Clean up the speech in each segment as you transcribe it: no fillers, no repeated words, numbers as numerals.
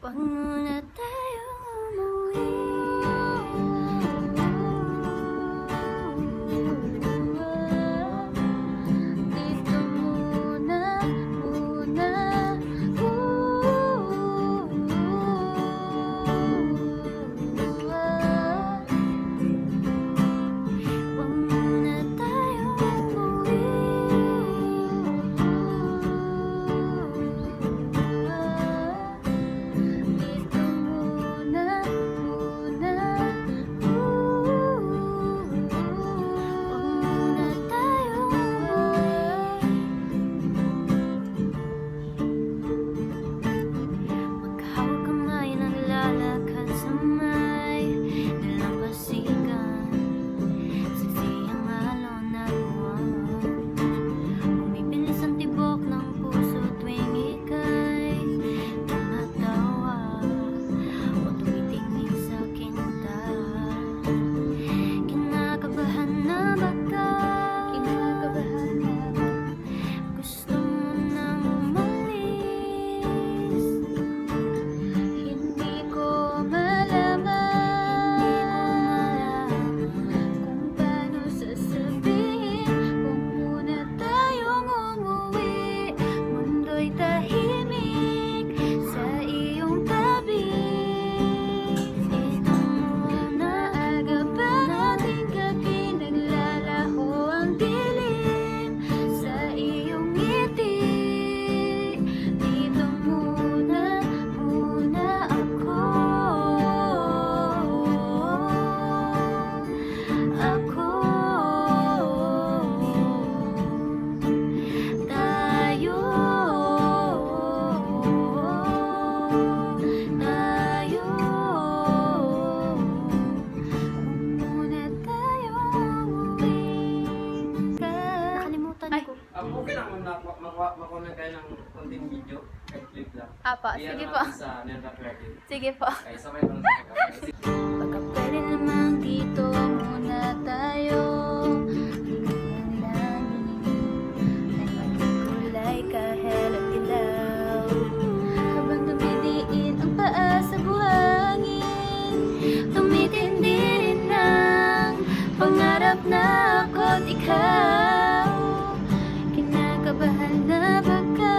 Wag muna tayong umuwi. Dito muna, muna. Wag muna tayong umuwi. Dito muna, muna. Wag muna tayong umuwi. Maghawak kamay, naglalakad sa may dalampasigan. Sisiyang alon na buwan. Bumibilis ang tibok ng puso tuwing ika'y tumatawa o tumitingin sa kinta. Kinakabahan na ba ka? Kinakabahan na ba? Gusto mo nang umalis? Hindi ko malaman kung paano sasabihin. Huwag muna tayong umuwi. Mundo'y tahimik sa iyong tabi. Dito muna, aga pa nating gabi. Naglalaho ang dilim sa iyong ngiti. Dito muna, muna ako. Tayo, tayo. Muna tayo umuwi. Nakalimutan ko. Okay lang kung makuha na kayo ng konting video, kahit clip lang. Apa, Iyan sige na po. natin sa network record. Sige po. Kaya sabay pa lang sa pagkakasip. Pagka pwede namang dito muna tayo. Ang langit ay maging kulay kahel at ilaw. Habang dumidiin ang paa sa buhangin, tumitindi rin ang pangarap na ako't ikaw. Kinakabahan na ba ka?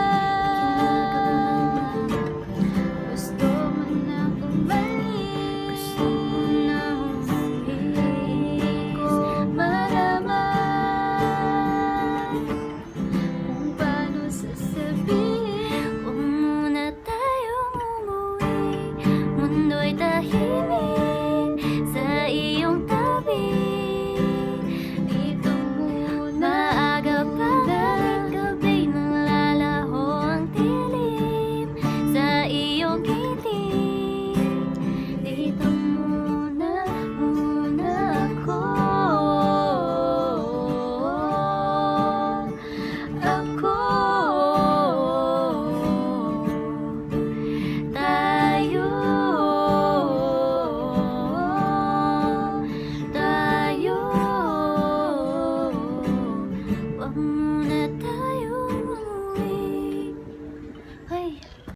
Gusto mo nang umalis? Gusto mo nang umuwi? Ko malaman kung paano sasabihin. Huwag muna tayong umuwi. Mundo'y tahimik